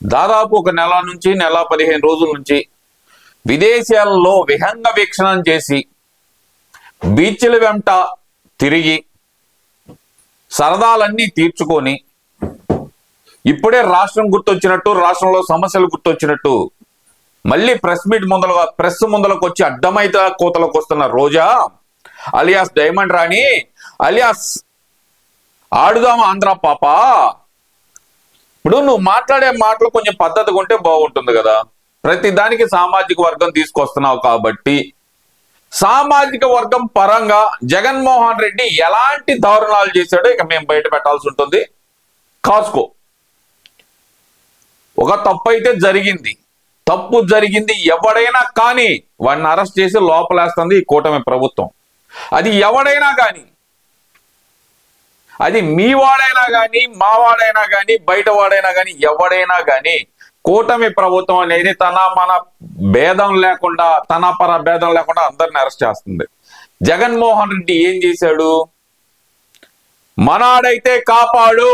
దాదాపు ఒక నెల నుంచి నెల 15 రోజుల నుంచి విదేశాలలో విహంగ వీక్షణం చేసి బీచ్ల వెంట తిరిగి సరదాలన్నీ తీర్చుకొని ఇప్పుడే రాష్ట్రం గుర్తొచ్చినట్టు, రాష్ట్రంలో సమస్యలు గుర్తొచ్చినట్టు మళ్ళీ ప్రెస్ ముందలకు వచ్చి అడ్డమైతే కోతలకు వస్తున్న రోజా అలియాస్ డైమండ్ రాణి అలియాస్ ఆడుదాం ఆంధ్ర పాప. ఇప్పుడు నువ్వు మాట్లాడే మాటలు కొంచెం పద్ధతిగా ఉంటే బాగుంటుంది కదా. ప్రతి దానికి సామాజిక వర్గం తీసుకొస్తున్నావు కాబట్టి సామాజిక వర్గం పరంగా జగన్మోహన్ రెడ్డి ఎలాంటి దారుణాలు చేశాడో ఇక మేము బయట పెట్టాల్సి ఉంటుంది. కాసుకో. ఒక తప్పు అయితే జరిగింది, తప్పు జరిగింది ఎవడైనా కానీ వాడిని అరెస్ట్ చేసి లోపలేస్తుంది ఈ కూటమి ప్రభుత్వం. అది ఎవడైనా కానీ, అది మీ వాడైనా కానీ, మా వాడైనా కానీ, బయట వాడైనా కానీ, ఎవడైనా కానీ కూటమి ప్రభుత్వం అనేది తన మన భేదం లేకుండా, తన పర భేదం లేకుండా అందరిని అరెస్ట్ చేస్తుంది. జగన్మోహన్ రెడ్డి ఏం చేశాడు? మనాడైతే కాపాడు,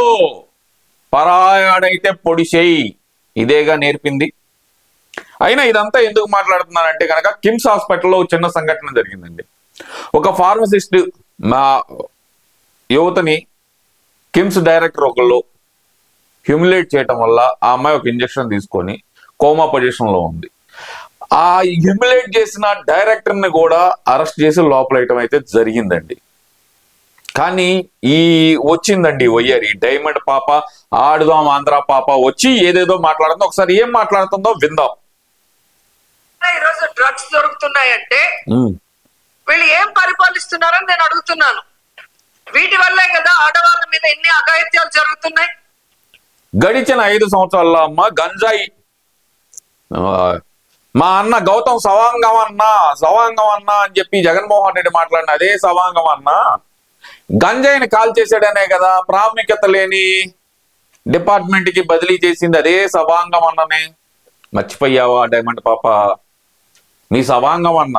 పరాయాడైతే పొడిచేయి, ఇదేగా నేర్పింది. అయినా ఇదంతా ఎందుకు మాట్లాడుతున్నానంటే కనుక కిమ్స్ హాస్పిటల్లో చిన్న సంఘటన జరిగిందండి. ఒక ఫార్మసిస్ట్ మా యువతని కిమ్స్ డైరెక్టర్ ఒకళ్ళు హ్యూమిలేట్ చేయటం వల్ల ఆ అమ్మాయి ఒక ఇంజక్షన్ తీసుకొని కోమా పొజిషన్ లో ఉంది. ఆ హ్యూమిలేట్ చేసిన డైరెక్టర్ ని కూడా అరెస్ట్ చేసి లోపలేయటం అయితే జరిగిందండి. కానీ ఈ వచ్చిందండి వయ్యారి డైమండ్ పాప, ఆడుదాం ఆంధ్ర పాప వచ్చి ఏదేదో మాట్లాడుతుందో, ఒకసారి ఏం మాట్లాడుతుందో విందాం. ఈరోజు డ్రగ్స్ దొరుకుతున్నాయంటే వీళ్ళు ఏం పరిపాలిస్తున్నారని నేను అడుగుతున్నాను. వీటి వల్లే కదా ఆడవాళ్ళ మీద ఎన్ని అఘాయిత్యాలు జరుగుతున్నాయి. గడిచిన 5 సంవత్సరాల్లో అమ్మ గంజాయి, మా అన్న గౌతమ్ సవాంగం అన్నా అని చెప్పి జగన్మోహన్ రెడ్డి మాట్లాడిన అదే సవాంగం అన్న గంజాయిని కాల్ చేసాడనే కదా ప్రాముఖ్యత లేని డిపార్ట్మెంట్ కి బదిలీ చేసింది అదే సవాంగం అన్ననే. మర్చిపోయావా డైమండ్ పాప? నీ సవాంగం అన్న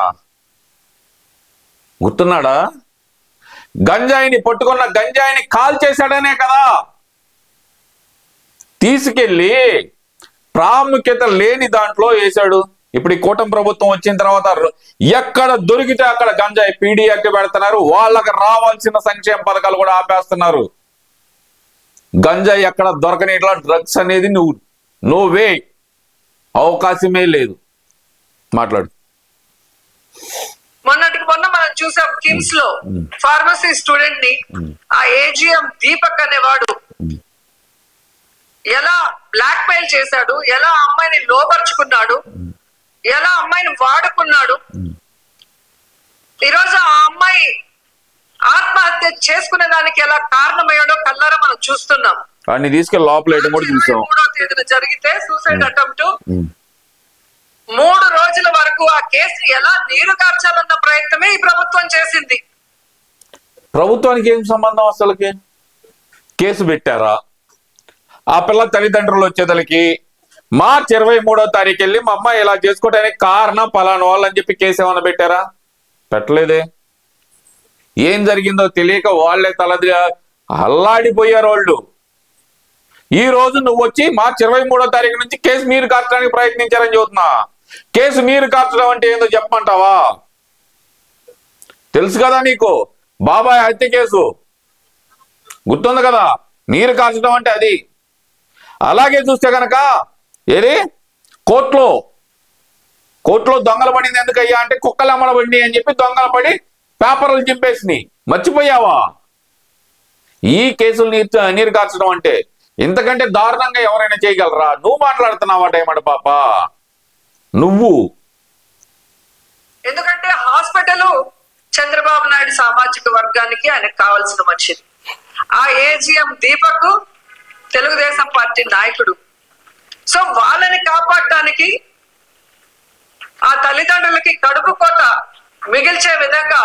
గుర్తున్నాడా? గంజాయిని పట్టుకున్న గంజాయిని కాల్ చేశాడనే కదా తీసుకెళ్లి ప్రాముఖ్యత లేని దాంట్లో వేశాడు. ఇప్పుడు ఈ కూటమి ప్రభుత్వం వచ్చిన తర్వాత ఎక్కడ దొరికితే అక్కడ గంజాయి పీడీ యాక్ట్ పెడుతున్నారు. వాళ్ళకి రావాల్సిన సంక్షేమ పథకాలు కూడా ఆపేస్తున్నారు. గంజాయి ఎక్కడ దొరకని ఇట్లా డ్రగ్స్ అనేది నో వే, అవకాశమే లేదు. మాట్లాడు. మొన్నటికి మొన్న మనం చూసాం కిమ్స్ లో ఫార్మసీ స్టూడెంట్ ని ఆ ఏజిఎం దీపక్ అనేవాడు ఎలా బ్లాక్ మెయిల్ చేశాడు, ఎలా అమ్మాయిని లోపరుచుకున్నాడు, ఎలా అమ్మాయిని వాడుకున్నాడు. ఈరోజు ఆ అమ్మాయి ఆత్మహత్య చేసుకునే దానికి ఎలా కారణమయ్యాడో కళ్ళారా మనం చూస్తున్నాం. వాడిని తీసుకెళ్లి లోపల 3వ తేదీన జరిగితే సూసైడ్ అటెంప్ట్ 3 రోజుల వరకు ఆ కేసు ఎలా నీరు కార్చాలన్న ప్రయత్నమే ఈ ప్రభుత్వం చేసింది. ప్రభుత్వానికి ఏం సంబంధం? అసలుకి కేసు పెట్టారా? ఆ పిల్ల తల్లిదండ్రులు వచ్చేదలకి మార్చి 23వ తారీఖు వెళ్ళి మా అమ్మాయి ఇలా చేసుకోవడానికి కారణం పలానా వాళ్ళు అని చెప్పి కేసు ఏమైనా పెట్టారా? పెట్టలేదే. ఏం జరిగిందో తెలియక వాళ్లే తలది అల్లాడిపోయారు వాళ్ళు. ఈ రోజు నువ్వు వచ్చి మార్చి 23వ తారీఖు నుంచి కేసు నీరు కార్చడానికి ప్రయత్నించారని చెబుతున్నా. కేసు నీరు కార్చడం అంటే ఏందో చెప్పమంటావా? తెలుసు కదా నీకు, బాబాయ్ హత్య కేసు గుర్తుంది కదా. నీరు కార్చడం అంటే అది. అలాగే చూస్తే కనుక ఏది కోర్టులో దొంగలు పడింది ఎందుకయ్యా అంటే కుక్కలు అమ్మడబడి అని చెప్పి దొంగలు పడి పేపర్లు చింపేసినాయి. మర్చిపోయావా? ఈ కేసులు నీరు కార్చడం అంటే ఇంతకంటే దారుణంగా ఎవరైనా చేయగలరా? నువ్వు మాట్లాడుతున్నావా డైమండ్ పాప? నువ్వు ఎందుకంటే హాస్పిటల్ చంద్రబాబు నాయుడు సామాజిక వర్గానికి ఆయనకు కావాల్సిన మనిషి. ఆ ఏజిఎం దీపక్ తెలుగుదేశం పార్టీ నాయకుడు. సో వాళ్ళని కాపాడటానికి ఆ తల్లిదండ్రులకి కడుపు కోత మిగిల్చే విధంగా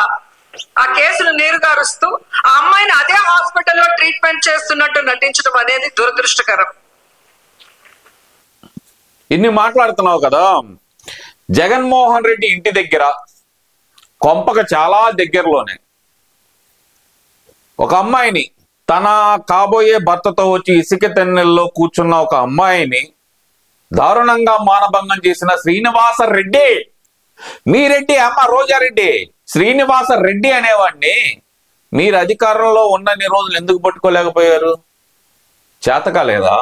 ఆ కేసును నీరుగారుస్తూ ఆ అమ్మాయిని అదే హాస్పిటల్లో ట్రీట్మెంట్ చేస్తున్నట్టు నటించడం అనేది దురదృష్టకరం. ఇన్ని మాట్లాడుతున్నావు కదా. జగన్మోహన్ రెడ్డి ఇంటి దగ్గర కొంపక చాలా దగ్గరలోనే ఒక అమ్మాయిని, తన కాబోయే భర్తతో వచ్చి ఇసుక తెన్నెల్లో కూర్చున్న ఒక అమ్మాయిని దారుణంగా మానభంగం చేసిన శ్రీనివాస రెడ్డి, మీ రెడ్డి అమ్మ రోజారెడ్డి, శ్రీనివాస రెడ్డి అనేవాడిని మీరు అధికారంలో ఉన్నన్ని రోజులు ఎందుకు పట్టుకోలేకపోయారు? చేతకాలేదా?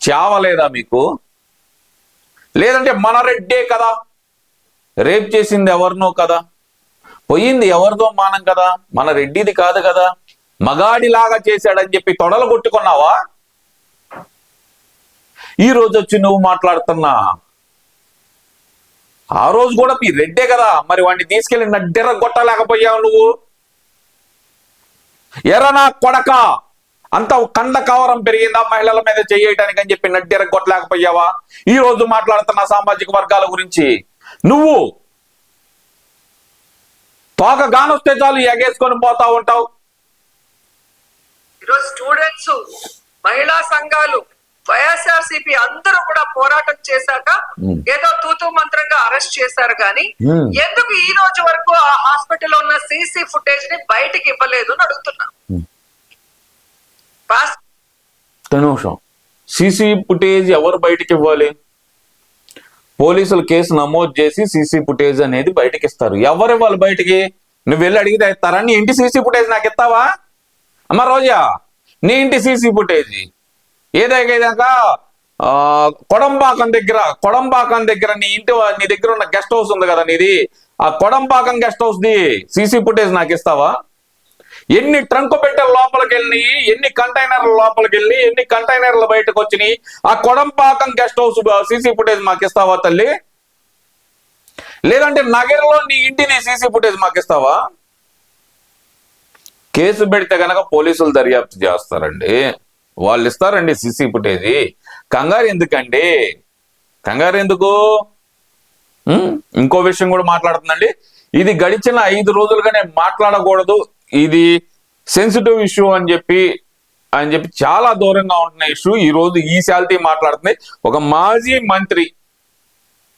చావలేదా మీకు? లేదంటే మన రెడ్డే కదా, రేప్ చేసింది ఎవరినో కదా, పోయింది ఎవరిదో మానం కదా, మన రెడ్డిది కాదు కదా, మగాడిలాగా చేశాడని చెప్పి తొడలు కొట్టుకున్నావా? ఈ రోజు వచ్చి నువ్వు మాట్లాడుతున్నా, ఆ రోజు కూడా మీ రెడ్డే కదా, మరి వాడిని తీసుకెళ్లి నడ్డెర కొట్టలేకపోయావు నువ్వు? ఎర్రనా కొడక, అంత కండ కవరం పెరిగిందా మహిళల మీద చేయటానికి అని చెప్పి నడ్డెర కొట్టలేకపోయావా? ఈ రోజు మాట్లాడుతున్న సామాజిక వర్గాల గురించి నువ్వు తోక గానొస్తే చాలు ఎగేసుకొని పోతా ఉంటావు. ఈరోజు స్టూడెంట్స్, మహిళా సంఘాలు, వైఎస్ఆర్సీపీ అందరూ కూడా పోరాటం చేశాక ఏదో తూతూ మంత్రంగా అరెస్ట్ చేశారు కానీ ఎందుకు ఈ రోజు వరకు ఆ హాస్పిటల్లో ఉన్న సీసీ ఫుటేజ్ ని బయటికి ఇవ్వలేదు అని అడుగుతున్నా. నిమిషం, సీసీ ఫుటేజ్ ఎవరు బయటికి ఇవ్వాలి? పోలీసులు కేసు నమోదు చేసి సీసీ ఫుటేజ్ అనేది బయటకి ఇస్తారు. ఎవరు ఇవ్వాలి బయటికి? నువ్వు వెళ్ళి అడిగితే ఇస్తారా? నీ ఇంటి సీసీ ఫుటేజ్ నాకు ఇస్తావా అమ్మ రోజా? నీ ఇంటి సీసీ ఫుటేజ్ ఏదైనా కొడంబాకం దగ్గర నీ దగ్గర ఉన్న గెస్ట్ హౌస్ ఉంది కదా నీది, ఆ కొడంబాకం గెస్ట్ హౌస్ ది సీసీ ఫుటేజ్ నాకు ఇస్తావా? ఎన్ని ట్రంక్ పెట్టెల లోపలికి వెళ్ళి, ఎన్ని కంటైనర్ల లోపలికి వెళ్ళి, ఎన్ని కంటైనర్లు బయటకు వచ్చినాయి, ఆ కొడంపాకం గెస్ట్ హౌస్ సీసీ ఫుటేజ్ మాకు ఇస్తావా తల్లి? లేదంటే నగరంలో నీ ఇంటిని సీసీ ఫుటేజ్ మాకు ఇస్తావా? కేసు పెడితే గనక పోలీసులు దర్యాప్తు చేస్తారండి, వాళ్ళు ఇస్తారండి సీసీ ఫుటేజ్. కంగారు ఎందుకండి? కంగారు ఎందుకు? ఇంకో విషయం కూడా మాట్లాడుతుందండి. ఇది గడిచిన 5 రోజులుగానే మాట్లాడకూడదు, ఇది సెన్సిటివ్ ఇష్యూ అని చెప్పి చాలా దూరంగా ఉంటున్న ఇష్యూ ఈ రోజు ఈ శాలిటీ మాట్లాడుతుంది. ఒక మాజీ మంత్రి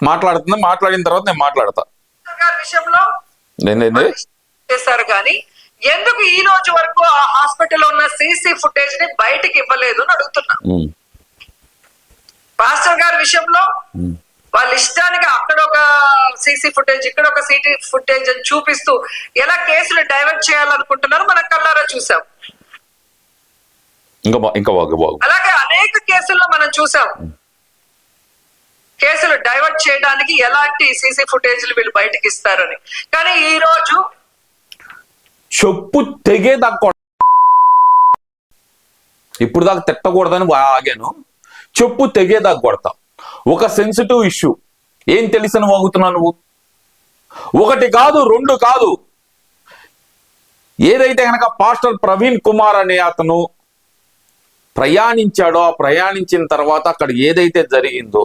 మాట్లాడుతుంది, మాట్లాడిన తర్వాత నేను మాట్లాడతా. విషయంలో చేశారు కానీ ఎందుకు ఈ రోజు వరకు ఆ హాస్పిటల్లో ఉన్న సీసీ ఫుటేజ్ ని బయటికి ఇవ్వలేదు అని అడుగుతున్నా. పాస్టర్ గారి విషయంలో వాళ్ళ ఇష్టానికి అక్కడ ఒక సీసీ ఫుటేజ్, ఇక్కడ ఒక సీసీ ఫుటేజ్ అని చూపిస్తూ ఎలా కేసులు డైవర్ట్ చేయాలనుకుంటున్నారో మనం కళ్ళారా చూసాం. అలాగే అనేక కేసుల్లో మనం చూసాం కేసులు డైవర్ట్ చేయడానికి ఎలాంటి సీసీ ఫుటేజ్లు వీళ్ళు బయటకి ఇస్తారని. కానీ ఈ రోజు చెప్పు తెగేదాకా ఇప్పుడు దాకా తిట్టకూడదని ఆగాను, చెప్పు తెగేదాకా కొడతా. ఒక సెన్సిటివ్ ఇష్యూ ఏం తెలిసిన వాగుతున్నావు నువ్వు? 1 కాదు 2 కాదు. ఏదైతే కనుక పాస్టర్ ప్రవీణ్ కుమార్ అనే అతను ప్రయాణించాడో, ఆ ప్రయాణించిన తర్వాత అక్కడ ఏదైతే జరిగిందో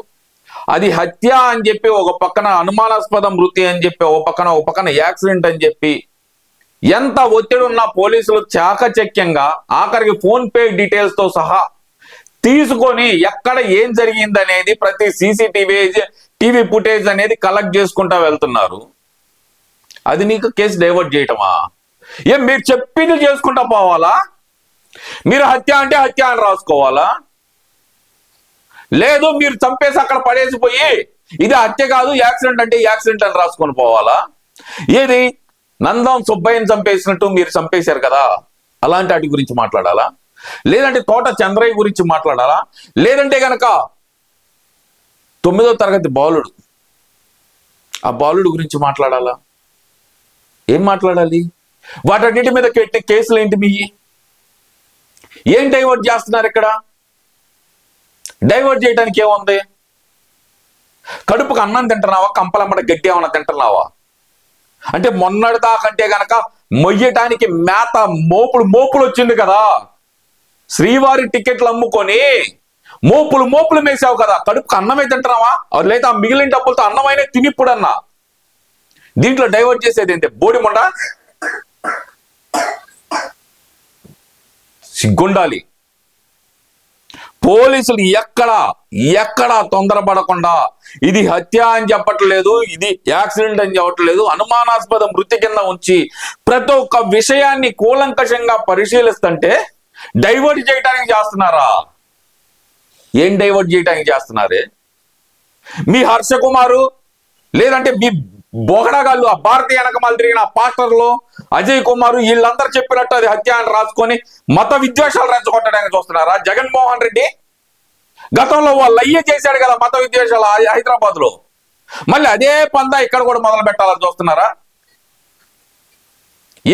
అది హత్య అని చెప్పి ఒక పక్కన, అనుమానాస్పద మృతి అని చెప్పి ఒక పక్కన యాక్సిడెంట్ అని చెప్పి ఎంత ఒత్తిడి ఉన్న పోలీసులు చాకచక్యంగా ఆఖరికి ఫోన్ పే డీటెయిల్స్ తో సహా తీసుకొని ఎక్కడ ఏం జరిగిందనేది ప్రతి టీవీ ఫుటేజ్ అనేది కలెక్ట్ చేసుకుంటా వెళ్తున్నారు. అది నీకు కేసు డైవర్ట్ చేయటమా? ఏం మీరు చెప్పింది చేసుకుంటా పోవాలా? మీరు హత్య అంటే హత్య అని రాసుకోవాలా? లేదు మీరు చంపేసి అక్కడ పడేసిపోయి ఇది హత్య కాదు యాక్సిడెంట్ అంటే యాక్సిడెంట్ అని రాసుకొని పోవాలా? ఏది నందం సుబ్బయ్యని చంపేసినట్టు మీరు చంపేశారు కదా, అలాంటి వాటి గురించి మాట్లాడాలా? లేదంటే తోట చంద్రయ్య గురించి మాట్లాడాలా? లేదంటే గనక 9వ తరగతి బాలుడు, ఆ బాలుడు గురించి మాట్లాడాలా? ఏం మాట్లాడాలి? వాటన్నిటి మీద పెట్టి కేసులు ఏంటి మీ? ఏం డైవర్ట్ చేస్తున్నారు ఇక్కడ? డైవర్ట్ చేయడానికి ఏముంది? కడుపుకు అన్నం తింటున్నావా? కంపలమ్మడ గట్టి ఏమన్నా తింటున్నావా? అంటే మొన్నటి దాకంటే గనక మొయ్యటానికి మేత మోపులు వచ్చింది కదా, శ్రీవారి టికెట్లు అమ్ముకొని మోపులు మేసావు కదా, కడుపుకు అన్నమే తింటున్నావా? లేదా మిగిలిన డబ్బులతో అన్నమైనా తినిప్పుడన్నా. దీంట్లో డైవర్ట్ చేసేది ఏంటి? బోడిమండ సిగ్గుండాలి. పోలీసులు ఎక్కడా తొందరపడకుండా ఇది హత్య అని చెప్పట్లేదు, ఇది యాక్సిడెంట్ అని చెప్పట్లేదు, అనుమానాస్పద మృతి కింద ఉంచి ప్రతి ఒక్క విషయాన్ని కూలంకషంగా పరిశీలిస్తుంటే డైవర్ట్ చేయడానికి చేస్తున్నారా? ఏం డైవర్ట్ చేయడానికి చేస్తున్నారే? మీ హర్ష కుమారు, లేదంటే మీ బోగడగాళ్ళు, ఆ భారతీయ వెనకమాలు తిరిగిన ఆ పాస్టర్లు, అజయ్ కుమారు, వీళ్ళందరూ చెప్పినట్టు అది హత్య అని రాసుకొని మత విద్వేషాలు రెచ్చగొట్టడానికి చూస్తున్నారా? జగన్మోహన్ రెడ్డి గతంలో వాళ్ళు అయ్యే చేశాడు కదా మత విద్వేషాలు హైదరాబాద్ లో, మళ్ళీ అదే పందా ఇక్కడ కూడా మొదలు పెట్టాలని చూస్తున్నారా?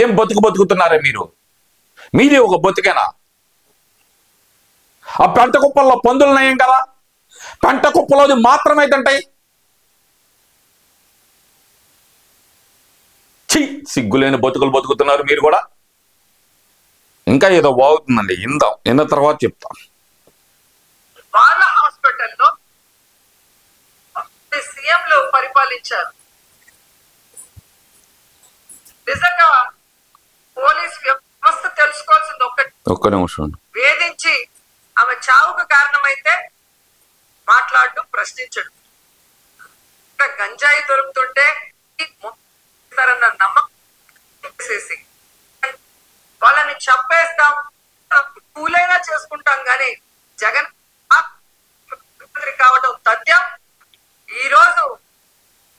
ఏం బతుకుతున్నారా మీరు? మీది ఒక బతుకేనా? ఆ పెంట కుప్పల్లో పందులు నయం కదా, పెంట కుప్పలోది మాత్రమే తింటాయి. సిగ్గులేని బతుకుతున్నారు మీరు కూడా. ఇంకా ఏదో బాగుతుందండి, ఇంద తర్వాత చెప్తా. వాళ్ళ హాస్పిటల్లో సీఎంలు పరిపాలించారు. నిజంగా పోలీస్ వ్యవస్థ తెలుసుకోవాల్సింది ఒక్క నిమిషం. వేధించి ఆమె చావుకు కారణమైతే మాట్లాడడం, ప్రశ్నించడం. గంజాయి దొరుకుతుంటే నమ్మకం వాళ్ళని చంపేస్తాం, కూలైనా చేసుకుంటాం, కానీ జగన్ కావడం తథ్యం. ఈ రోజు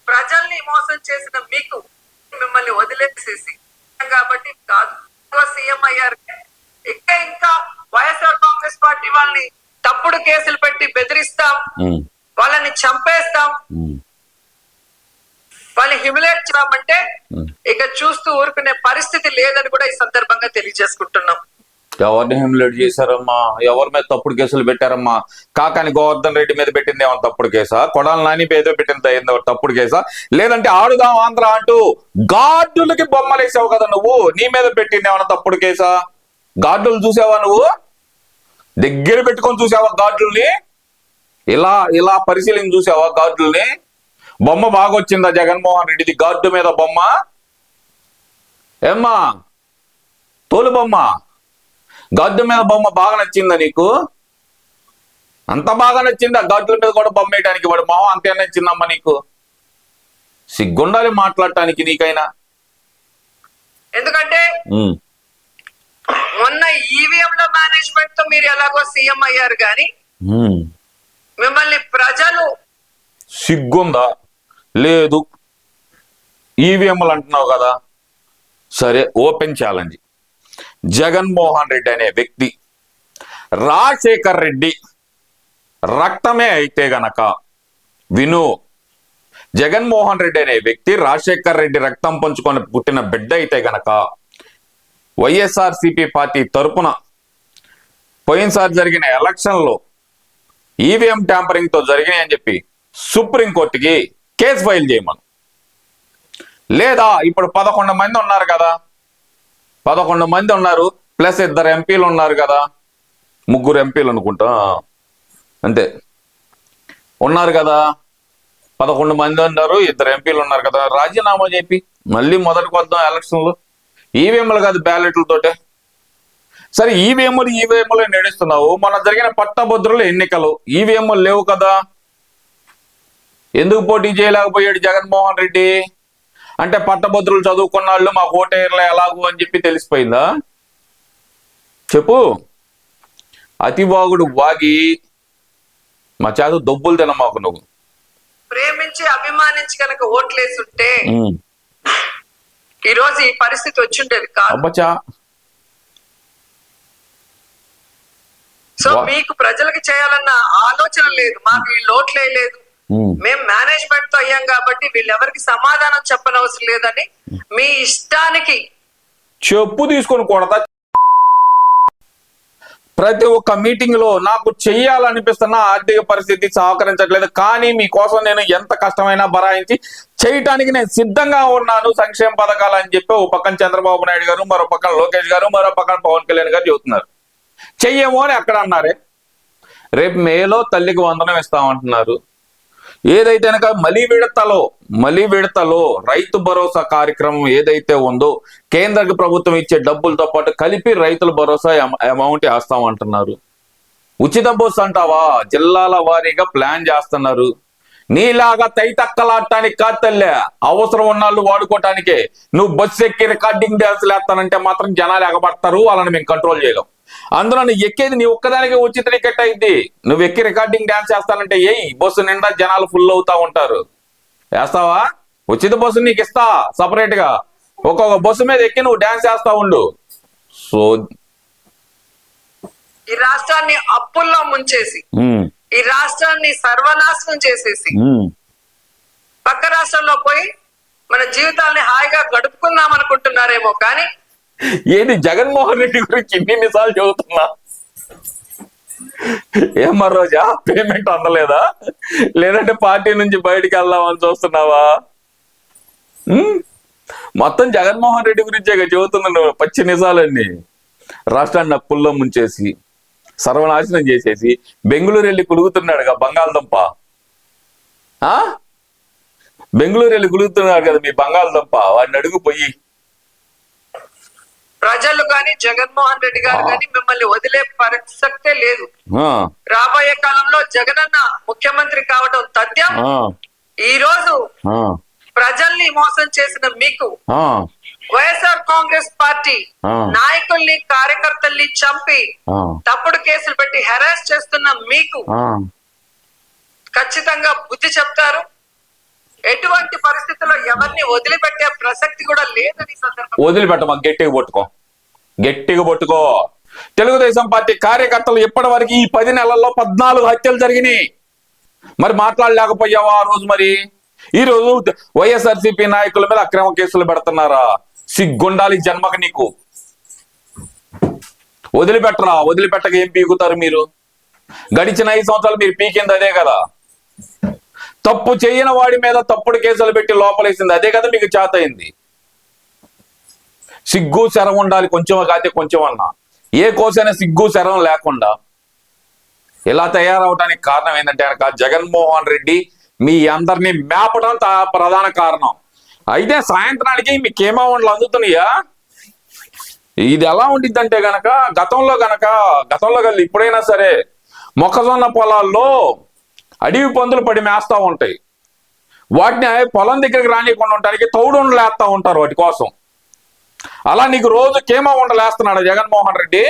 ప్రజల్ని మోసం చేసిన మీకు మిమ్మల్ని వదిలేసేసి కాబట్టి కాదు సీఎం అయ్యారు. ఇంకా వైఎస్ఆర్ కాంగ్రెస్ పార్టీ వాళ్ళని తప్పుడు కేసులు పెట్టి బెదిరిస్తాం, వాళ్ళని చంపేస్తాం, వాళ్ళని హ్యూమిలేట్ చేయమంటే ఇక చూస్తూ ఊరుకునే పరిస్థితి లేదని కూడా ఈ సందర్భంగా తెలియజేసుకుంటున్నాం. ఎవరిని హ్యూమిలేట్ చేశారమ్మా? ఎవరి మీద తప్పుడు కేసులు పెట్టారమ్మా? కాకాని గోవర్ధన్ రెడ్డి మీద పెట్టింది ఏమన్నా తప్పుడు కేసా? కొడాలి నాని మీద పెట్టింది తప్పుడు కేసా? లేదంటే ఆడుదాం ఆంధ్ర అంటూ గార్డులకి బొమ్మలేసావు కదా నువ్వు, నీ మీద పెట్టింది ఏమన్నా తప్పుడు కేసా? గార్డులు చూసావా నువ్వు? దగ్గర పెట్టుకొని చూసావా గార్డుల్ని? ఇలా పరిశీలించి చూసావా గార్డుల్ని? బొమ్మ బాగొచ్చిందా జగన్మోహన్ రెడ్డిది గార్డు మీద బొమ్మ? ఏమ్మా తోలు బొమ్మ, గార్డు మీద బొమ్మ బాగా నచ్చిందా నీకు? అంత బాగా నచ్చిందా గార్డుల మీద కూడా బొమ్మ వేయడానికి? వాడు మొహం అంతే నచ్చిందమ్మా నీకు? సిగ్గుండాలి మాట్లాడటానికి నీకైనా. ఎందుకంటే మొన్న ఈవీఎంల మేనేజ్మెంట్ తో మీరు ఎలాగో సీఎం అయ్యారు, కానీ మిమ్మల్ని ప్రజలు సిగ్గుందా? లేదు. ఈవీఎంలు అంటున్నావు కదా, సరే ఓపెన్ ఛాలెంజ్. జగన్మోహన్ రెడ్డి అనే వ్యక్తి రాజశేఖర్ రెడ్డి రక్తమే అయితే గనక విను, జగన్మోహన్ రెడ్డి అనే వ్యక్తి రాజశేఖర్ రెడ్డి రక్తం పంచుకొని పుట్టిన బిడ్డ అయితే గనక వైఎస్ఆర్సీపీ పార్టీ తరపున పోయినసారి జరిగిన ఎలక్షన్లో ఈవీఎం ట్యాంపరింగ్ తో జరిగినాయి అని చెప్పి సుప్రీంకోర్టుకి కేసు ఫైల్ చేయమను. లేదా ఇప్పుడు 11 మంది ఉన్నారు కదా, 11 మంది ఉన్నారు ప్లస్ 2 ఎంపీలు ఉన్నారు కదా, 3 ఎంపీలు అనుకుంటా, అంతే ఉన్నారు కదా, 11 మంది ఉన్నారు, 2 ఎంపీలు ఉన్నారు కదా, రాజీనామా చెప్పి మళ్ళీ మొదటికి వద్దాం ఎలక్షన్లో. ఈవీఎంలు కాదు బ్యాలెట్లతోటే. సరే ఈవీఎంలు నడుస్తున్నావు, మొన్న జరిగిన పట్టభద్రుల ఎన్నికలు ఈవీఎంలు లేవు కదా, ఎందుకు పోటీ చేయలేకపోయాడు జగన్మోహన్ రెడ్డి? అంటే పట్టభద్రులు చదువుకున్న వాళ్ళు మాకు ఓటేర్లే ఎలాగూ అని చెప్పి తెలిసిపోయిందా? చెప్పు. అతివాగుడు వాగి మా చేత దొబ్బులు తినమాకు. నువ్వు ప్రేమించి అభిమానించి కనుక ఓట్లేసుంటే ఈ రోజు ఈ పరిస్థితి వచ్చిండేది కాదు. అబ్బచ్చా. సో మీకు ప్రజలకు చేయాలన్న ఆలోచన లేదు, మాకు ఈ లోట్లే లేదు, మేము మేనేజ్మెంట్ తో అయ్యాం కాబట్టి వీళ్ళెవరికి సమాధానం చెప్పనవసరం లేదని మీ ఇష్టానికి చెప్పు తీసుకొని కొడతా. ప్రతి ఒక్క మీటింగ్ లో నాకు చెయ్యాలనిపిస్తున్న ఆర్థిక పరిస్థితి సహకరించట్లేదు, కానీ మీకోసం నేను ఎంత కష్టమైనా బరాయించి చేయటానికి నేను సిద్ధంగా ఉన్నాను సంక్షేమ పథకాలు అని చెప్పి ఓ పక్కన చంద్రబాబు నాయుడు గారు, మరో పక్కన లోకేష్ గారు, మరో పక్కన పవన్ కళ్యాణ్ గారు చెబుతున్నారు. చెయ్యమో అని అక్కడ అన్నారే. రేపు మేలో తల్లికి వందనం ఇస్తామంటున్నారు. ఏదైతే కనుక మలి విడతలో రైతు భరోసా కార్యక్రమం ఏదైతే ఉందో కేంద్ర ప్రభుత్వం ఇచ్చే డబ్బులతో పాటు కలిపి రైతుల భరోసా అమౌంట్ వేస్తామంటున్నారు. ఉచిత బస్సు అంటావా, జిల్లాల వారీగా ప్లాన్ చేస్తున్నారు. నీలాగా తైతక్కలాడటానికి కాదు తల్లే, అవసరం ఉన్నాళ్ళు వాడుకోవటానికే. నువ్వు బస్సు ఎక్కి రికార్డింగ్ డ్యాన్సులు వేస్తానంటే మాత్రం జనాలు ఎగబడతారు, వాళ్ళని మేము కంట్రోల్ చేయలేం. అందులో నువ్వు ఎక్కేది నీ ఒక్కదానికి ఉచిత టికెట్ అయింది. నువ్వు ఎక్కి రికార్డింగ్ డాన్స్ చేస్తానంటే బస్సు నిండా జనాలు ఫుల్ అవుతా ఉంటారు. వేస్తావా? ఉచిత బస్సు నీకు ఇస్తా సపరేట్ గా. ఒక్కొక్క బస్సు మీద ఎక్కి నువ్వు డాన్స్ చేస్తా ఉండు. సో ఈ రాష్ట్రాన్ని అప్పుల్లో ముంచేసి, ఈ రాష్ట్రాన్ని సర్వనాశనం చేసేసి పక్క రాష్ట్రంలో పోయి మన జీవితాల్ని హాయిగా గడుపుకుందాం అనుకుంటున్నారేమో కానీ ఏది జగన్మోహన్ రెడ్డి గురించి ఇన్నిసార్లు చెబుతున్నా, ఏమో రోజా పేమెంట్ అందలేదా, లేదంటే పార్టీ నుంచి బయటికి వెళ్దామని చూస్తున్నావా? మొత్తం జగన్మోహన్ రెడ్డి గురించే చెబుతున్నాను పచ్చి నిజాలన్నీ. రాష్ట్రాన్ని అప్పుల్లో ముంచేసి సర్వనాశనం చేసేసి బెంగళూరు వెళ్ళి కులుగుతున్నాడుగా బంగాళదుంప. బెంగళూరు వెళ్ళి కులుగుతున్నాడు కదా మీ బంగాళదుంప, వాడిని అడుగు పోయి. ప్రజలు గాని జగన్మోహన్ రెడ్డి గారు గాని మిమ్మల్ని వదిలే ప్రసక్తే లేదు. రాబోయే కాలంలో జగనన్న ముఖ్యమంత్రి కావడం తథ్యం. ఈ రోజు ప్రజల్ని మోసం చేసిన మీకు, వైఎస్ఆర్ కాంగ్రెస్ పార్టీ నాయకుల్ని కార్యకర్తల్ని చంపి తప్పుడు కేసులు పెట్టి హెరాస్ చేస్తున్న మీకు ఖచ్చితంగా బుద్ధి చెప్తారు. ఎటువంటి పరిస్థితుల్లో ఎవరిని వదిలిపెట్టే ప్రసక్తి కూడా లేదని సందర్భంగా వదిలిపెట్టమా, గట్టిగా పట్టుకో. తెలుగుదేశం పార్టీ కార్యకర్తలు ఇప్పటి వరకు ఈ 10 నెలల్లో 14 హత్యలు జరిగినాయి. మరి మాట్లాడలేకపోయావా ఆ రోజు? మరి ఈ రోజు వైఎస్ఆర్సీపీ నాయకుల మీద అక్రమ కేసులు పెడుతున్నారా? సిగ్గుండాలి జన్మకు నీకు. వదిలిపెట్టరా, వదిలిపెట్టక ఏం పీకుతారు మీరు? గడిచిన 5 సంవత్సరాలు మీరు పీకింది అదే కదా. తప్పు చేయని వాడి మీద తప్పుడు కేసులు పెట్టి లోపలేసింది అదే కదా మీకు చేత అయింది. సిగ్గు శరం ఉండాలి కొంచెం కాతే కొంచెం అన్నా. ఏ కోసైనా సిగ్గు శరం లేకుండా ఇలా తయారవడానికి కారణం ఏంటంటే కనుక జగన్మోహన్ రెడ్డి మీ అందరినీ మేపడం ప్రధాన కారణం. అయితే సాయంత్రానికి మీకేమో వంటలు అందుతున్నాయా? ఇది ఎలా ఉండిద్దంటే గనక గతంలో కానీ ఇప్పుడైనా సరే మొక్కజొన్న పొలాల్లో అడవి పందులు పడి మేస్తా ఉంటాయి. వాటిని పొలం దగ్గరికి రానియకుండా ఉండడానికి తౌడు ఉండలు వేస్తా ఉంటారు వాటి కోసం. అలా నీకు రోజు కేమా ఉండలు వేస్తున్నాడు జగన్మోహన్ రెడ్డి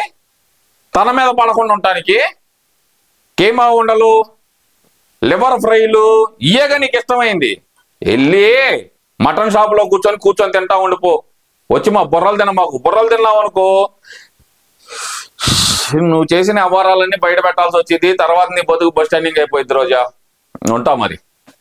తన మీద పడకుండా ఉండటానికి. కేమా ఉండలు, లివర్ ఫ్రైలు ఇయేగా నీకు ఇష్టమైంది. వెళ్ళి మటన్ షాప్ లో కూర్చొని తింటా ఉండిపో. వచ్చి మా బుర్రలు తిన్నావు అనుకో, నువ్వు చేసిన వ్యవహారాలన్నీ బయట పెట్టాల్సి వచ్చింది. తర్వాత నీ బతుకు బస్ స్టాండింగ్ అయిపోయింది రోజా. ఉంటా మరి.